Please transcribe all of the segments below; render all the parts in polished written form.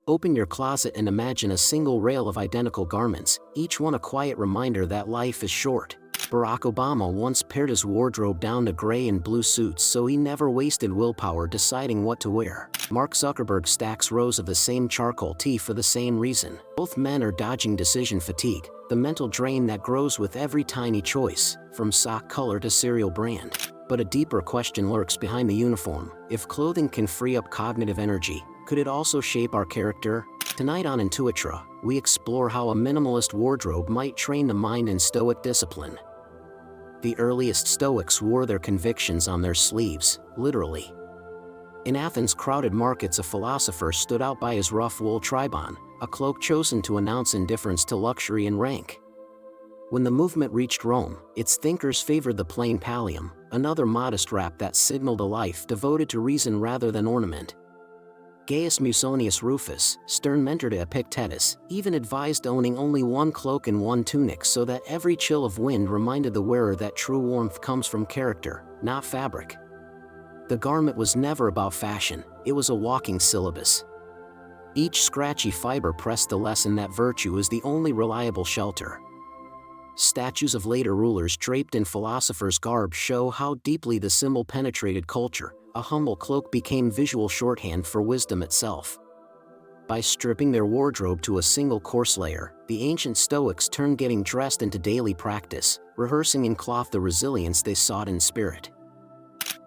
Open your closet and imagine a single rail of identical garments, each one a quiet reminder that life is short. Barack Obama once pared his wardrobe down to gray and blue suits so he never wasted willpower deciding what to wear. Mark Zuckerberg stacks rows of the same charcoal tee for the same reason. Both men are dodging decision fatigue, the mental drain that grows with every tiny choice, from sock color to cereal brand. But a deeper question lurks behind the uniform. If clothing can free up cognitive energy, could it also shape our character? Tonight on Intuitra, we explore how a minimalist wardrobe might train the mind in Stoic discipline. The earliest Stoics wore their convictions on their sleeves, literally. In Athens' crowded markets, a philosopher stood out by his rough wool tribon, a cloak chosen to announce indifference to luxury and rank. When the movement reached Rome, its thinkers favored the plain pallium, another modest wrap that signaled a life devoted to reason rather than ornament. Gaius Musonius Rufus, stern mentor to Epictetus, even advised owning only one cloak and one tunic so that every chill of wind reminded the wearer that true warmth comes from character, not fabric. The garment was never about fashion, it was a walking syllabus. Each scratchy fiber pressed the lesson that virtue is the only reliable shelter. Statues of later rulers draped in philosophers' garb show how deeply the symbol penetrated culture. A humble cloak became visual shorthand for wisdom itself. By stripping their wardrobe to a single coarse layer, the ancient Stoics turned getting dressed into daily practice, rehearsing in cloth the resilience they sought in spirit.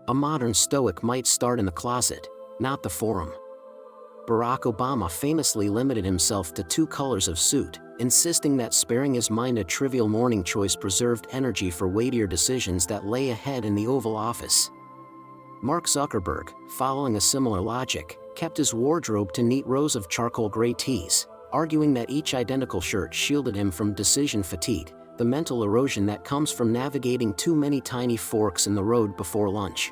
A modern Stoic might start in the closet, not the forum. Barack Obama famously limited himself to 2 colors of suit, insisting that sparing his mind a trivial morning choice preserved energy for weightier decisions that lay ahead in the Oval Office. Mark Zuckerberg, following a similar logic, kept his wardrobe to neat rows of charcoal gray tees, arguing that each identical shirt shielded him from decision fatigue, the mental erosion that comes from navigating too many tiny forks in the road before lunch.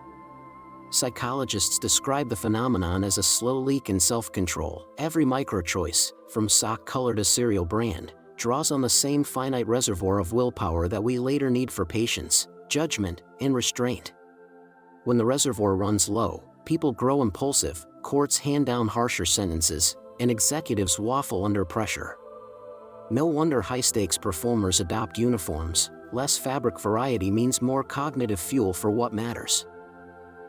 Psychologists describe the phenomenon as a slow leak in self-control. Every micro-choice, from sock color to cereal brand, draws on the same finite reservoir of willpower that we later need for patience, judgment, and restraint. When the reservoir runs low, people grow impulsive, courts hand down harsher sentences, and executives waffle under pressure. No wonder high-stakes performers adopt uniforms. Less fabric variety means more cognitive fuel for what matters.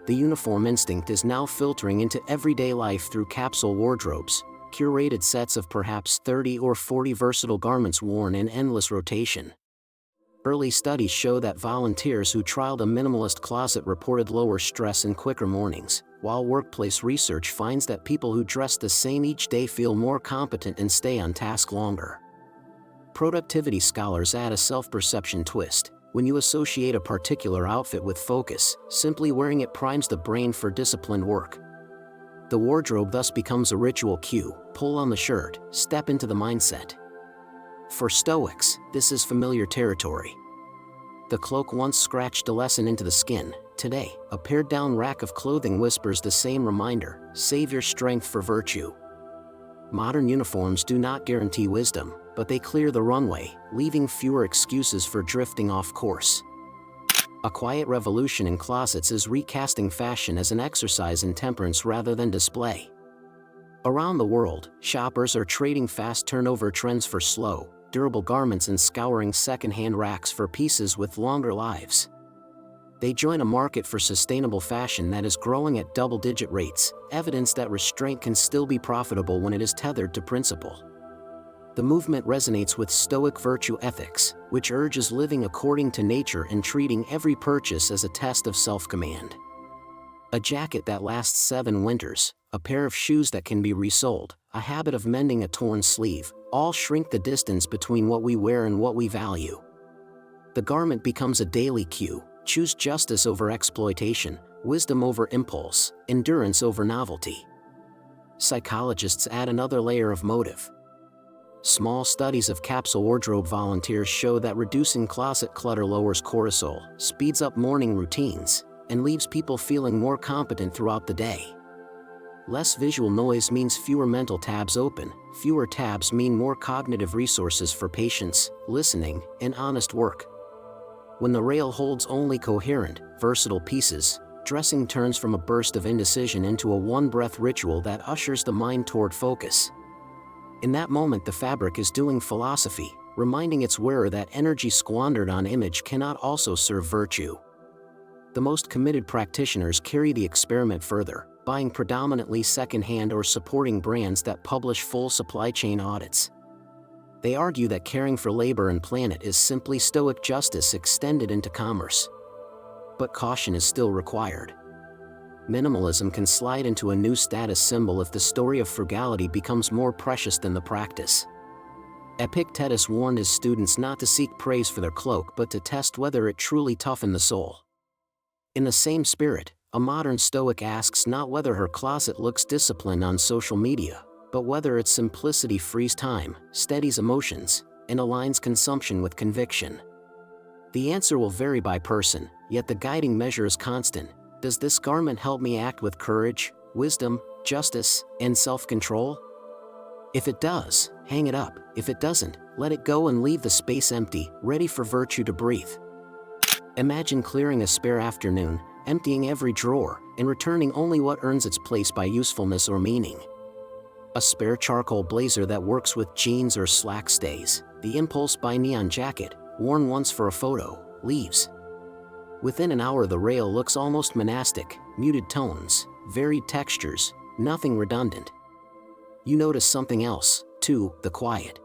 The uniform instinct is now filtering into everyday life through capsule wardrobes, curated sets of perhaps 30 or 40 versatile garments worn in endless rotation. Early studies show that volunteers who trialed a minimalist closet reported lower stress and quicker mornings, while workplace research finds that people who dress the same each day feel more competent and stay on task longer. Productivity scholars add a self-perception twist. When you associate a particular outfit with focus, simply wearing it primes the brain for disciplined work. The wardrobe thus becomes a ritual cue: pull on the shirt, step into the mindset. For Stoics, this is familiar territory. The cloak once scratched a lesson into the skin. Today, a pared-down rack of clothing whispers the same reminder: save your strength for virtue. Modern uniforms do not guarantee wisdom, but they clear the runway, leaving fewer excuses for drifting off course. A quiet revolution in closets is recasting fashion as an exercise in temperance rather than display. Around the world, shoppers are trading fast turnover trends for slow, durable garments and scouring second-hand racks for pieces with longer lives. They join a market for sustainable fashion that is growing at double-digit rates, evidence that restraint can still be profitable when it is tethered to principle. The movement resonates with Stoic virtue ethics, which urges living according to nature and treating every purchase as a test of self-command. A jacket that lasts 7 winters, a pair of shoes that can be resold, a habit of mending a torn sleeve, all shrink the distance between what we wear and what we value. The garment becomes a daily cue: choose justice over exploitation, wisdom over impulse, endurance over novelty. Psychologists add another layer of motive. Small studies of capsule wardrobe volunteers show that reducing closet clutter lowers cortisol, speeds up morning routines, and leaves people feeling more competent throughout the day. Less visual noise means fewer mental tabs open. Fewer tabs mean more cognitive resources for patience, listening, and honest work. When the rail holds only coherent, versatile pieces, dressing turns from a burst of indecision into a one-breath ritual that ushers the mind toward focus. In that moment, the fabric is doing philosophy, reminding its wearer that energy squandered on image cannot also serve virtue. The most committed practitioners carry the experiment further, buying predominantly second-hand or supporting brands that publish full supply chain audits. They argue that caring for labor and planet is simply Stoic justice extended into commerce. But caution is still required. Minimalism can slide into a new status symbol if the story of frugality becomes more precious than the practice. Epictetus warned his students not to seek praise for their cloak but to test whether it truly toughened the soul. In the same spirit, a modern Stoic asks not whether her closet looks disciplined on social media, but whether its simplicity frees time, steadies emotions, and aligns consumption with conviction. The answer will vary by person, yet the guiding measure is constant. Does this garment help me act with courage, wisdom, justice, and self-control? If it does, hang it up. If it doesn't, let it go and leave the space empty, ready for virtue to breathe. Imagine clearing a spare afternoon, emptying every drawer, and returning only what earns its place by usefulness or meaning. A spare charcoal blazer that works with jeans or slack stays. The impulse buy neon jacket, worn once for a photo, leaves. Within an hour the rail looks almost monastic, muted tones, varied textures, nothing redundant. You notice something else, too, the quiet.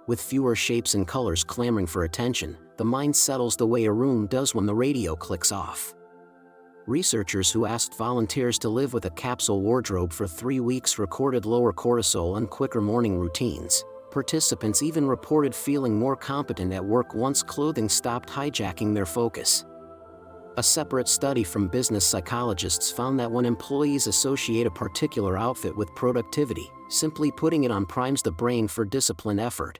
With fewer shapes and colors clamoring for attention, the mind settles the way a room does when the radio clicks off. Researchers who asked volunteers to live with a capsule wardrobe for 3 weeks recorded lower cortisol and quicker morning routines. Participants even reported feeling more competent at work once clothing stopped hijacking their focus. A separate study from business psychologists found that when employees associate a particular outfit with productivity, simply putting it on primes the brain for disciplined effort.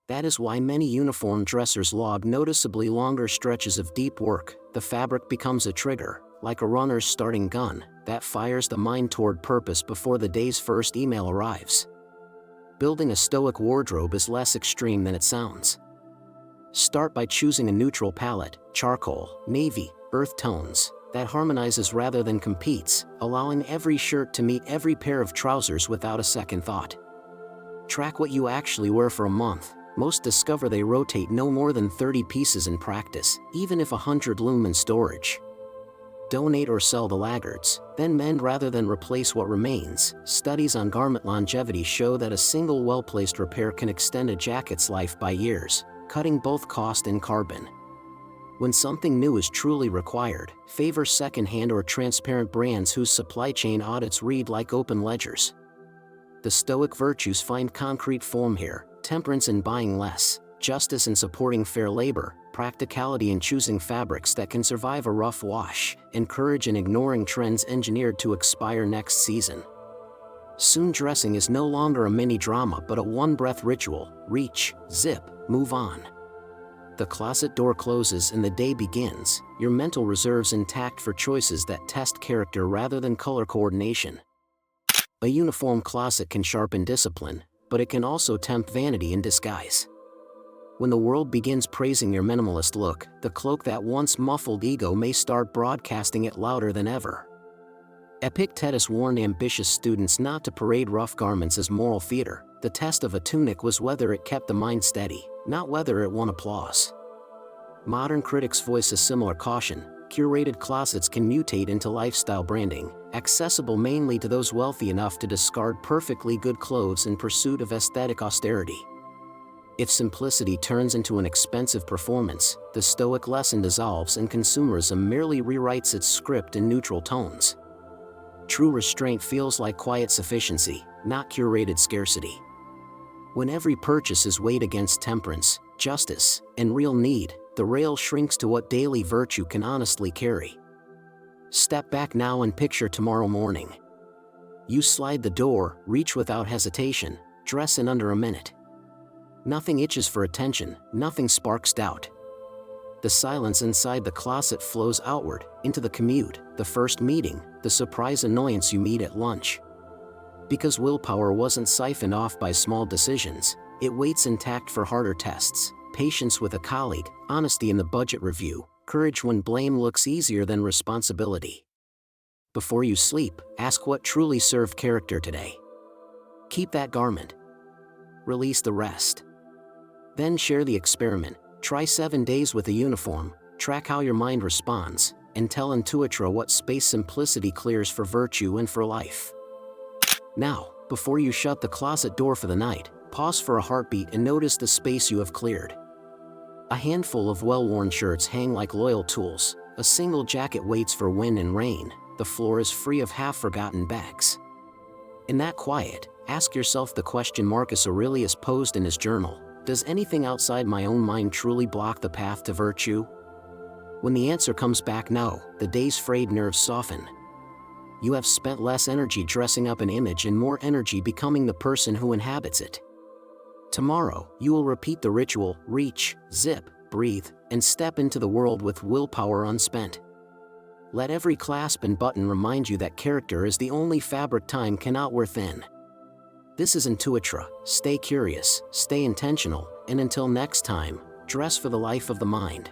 That is why many uniformed dressers log noticeably longer stretches of deep work. The fabric becomes a trigger, like a runner's starting gun, that fires the mind toward purpose before the day's first email arrives. Building a Stoic wardrobe is less extreme than it sounds. Start by choosing a neutral palette, charcoal, navy, earth tones, that harmonizes rather than competes, allowing every shirt to meet every pair of trousers without a second thought. Track what you actually wear for a month. Most discover they rotate no more than 30 pieces in practice, even if 100 loom in storage. Donate or sell the laggards, then mend rather than replace what remains. Studies on garment longevity show that a single well-placed repair can extend a jacket's life by years, cutting both cost and carbon. When something new is truly required, favor second-hand or transparent brands whose supply chain audits read like open ledgers. The Stoic virtues find concrete form here: temperance in buying less, justice in supporting fair labor, practicality in choosing fabrics that can survive a rough wash, and courage in ignoring trends engineered to expire next season. Soon dressing is no longer a mini-drama but a one-breath ritual: reach, zip, move on. The closet door closes and the day begins, your mental reserves intact for choices that test character rather than color coordination. A uniform closet can sharpen discipline, but it can also tempt vanity in disguise. When the world begins praising your minimalist look, the cloak that once muffled ego may start broadcasting it louder than ever. Epictetus warned ambitious students not to parade rough garments as moral theater. The test of a tunic was whether it kept the mind steady, not whether it won applause. Modern critics voice a similar caution. Curated closets can mutate into lifestyle branding, accessible mainly to those wealthy enough to discard perfectly good clothes in pursuit of aesthetic austerity. If simplicity turns into an expensive performance, the Stoic lesson dissolves and consumerism merely rewrites its script in neutral tones. True restraint feels like quiet sufficiency, not curated scarcity. When every purchase is weighed against temperance, justice, and real need, the rail shrinks to what daily virtue can honestly carry. Step back now and picture tomorrow morning. You slide the door, reach without hesitation, dress in under a minute. Nothing itches for attention, nothing sparks doubt. The silence inside the closet flows outward, into the commute, the first meeting, the surprise annoyance you meet at lunch. Because willpower wasn't siphoned off by small decisions, it waits intact for harder tests: patience with a colleague, honesty in the budget review, courage when blame looks easier than responsibility. Before you sleep, ask what truly served character today. Keep that garment, release the rest. Then share the experiment. Try 7 days with a uniform, track how your mind responds, and tell Intuitra what space simplicity clears for virtue and for life. Now, before you shut the closet door for the night, pause for a heartbeat and notice the space you have cleared. A handful of well-worn shirts hang like loyal tools, a single jacket waits for wind and rain, the floor is free of half-forgotten bags. In that quiet, ask yourself the question Marcus Aurelius posed in his journal: does anything outside my own mind truly block the path to virtue? When the answer comes back no, the day's frayed nerves soften. You have spent less energy dressing up an image and more energy becoming the person who inhabits it. Tomorrow, you will repeat the ritual: reach, zip, breathe, and step into the world with willpower unspent. Let every clasp and button remind you that character is the only fabric time cannot wear thin. This is Intuitra. Stay curious, stay intentional, and until next time, dress for the life of the mind.